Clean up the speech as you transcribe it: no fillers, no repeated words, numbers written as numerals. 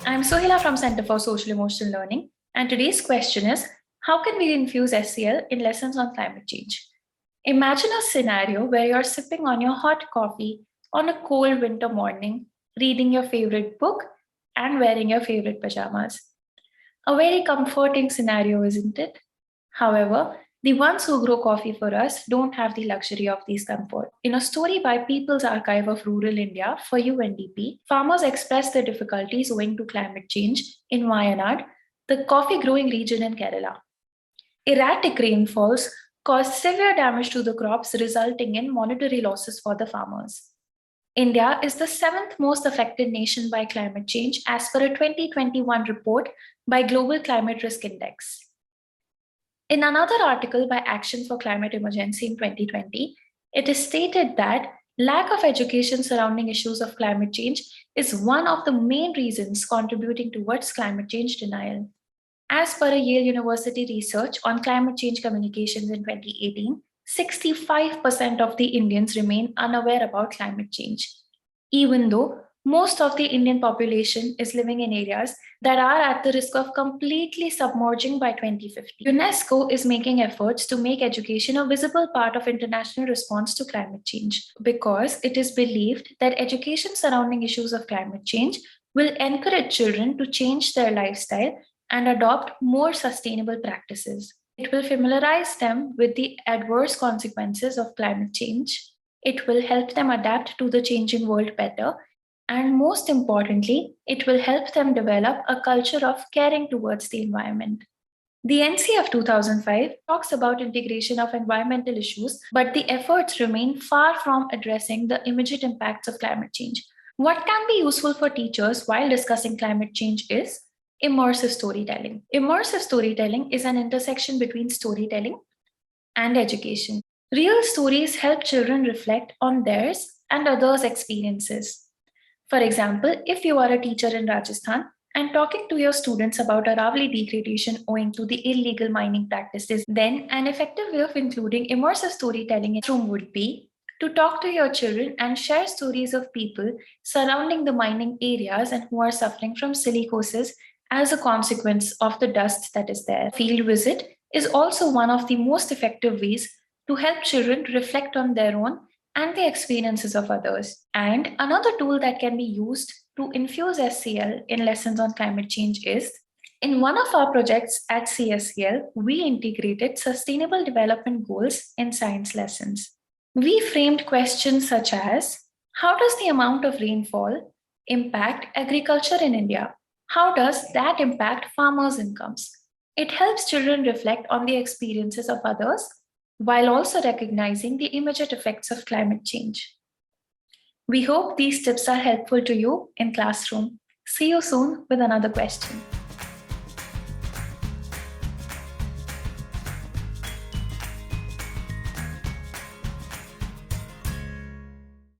I'm Sohila from Center for Social Emotional Learning, and today's question is, how can we infuse SEL in lessons on climate change? Imagine a scenario where you're sipping on your hot coffee on a cold winter morning, reading your favorite book, and wearing your favorite pajamas. A very comforting scenario, isn't it? However, the ones who grow coffee for us don't have the luxury of these comfort. In a story by People's Archive of Rural India for UNDP, farmers express their difficulties owing to climate change in Wayanad, the coffee growing region in Kerala. Erratic rainfalls cause severe damage to the crops, resulting in monetary losses for the farmers. India is the seventh most affected nation by climate change as per a 2021 report by Global Climate Risk Index. In another article by Action for Climate Emergency in 2020, it is stated that lack of education surrounding issues of climate change is one of the main reasons contributing towards climate change denial. As per a Yale University research on climate change communications in 2018, 65% of the Indians remain unaware about climate change, even though most of the Indian population is living in areas that are at the risk of completely submerging by 2050. UNESCO is making efforts to make education a visible part of international response to climate change because it is believed that education surrounding issues of climate change will encourage children to change their lifestyle and adopt more sustainable practices. It will familiarize them with the adverse consequences of climate change. It will help them adapt to the changing world better. And most importantly, it will help them develop a culture of caring towards the environment. The NC of 2005 talks about integration of environmental issues, but the efforts remain far from addressing the immediate impacts of climate change. What can be useful for teachers while discussing climate change is immersive storytelling. Immersive storytelling is an intersection between storytelling and education. Real stories help children reflect on theirs and others' experiences. For example, if you are a teacher in Rajasthan and talking to your students about Aravalli degradation owing to the illegal mining practices, then an effective way of including immersive storytelling in the room would be to talk to your children and share stories of people surrounding the mining areas and who are suffering from silicosis as a consequence of the dust that is there. Field visit is also one of the most effective ways to help children reflect on their own and the experiences of others. And another tool that can be used to infuse SEL in lessons on climate change is, in one of our projects at CSEL, we integrated sustainable development goals in science lessons. We framed questions such as, how does the amount of rainfall impact agriculture in India? How does that impact farmers' incomes? It helps children reflect on the experiences of others while also recognizing the immediate effects of climate change. We hope these tips are helpful to you in classroom. See you soon with another question.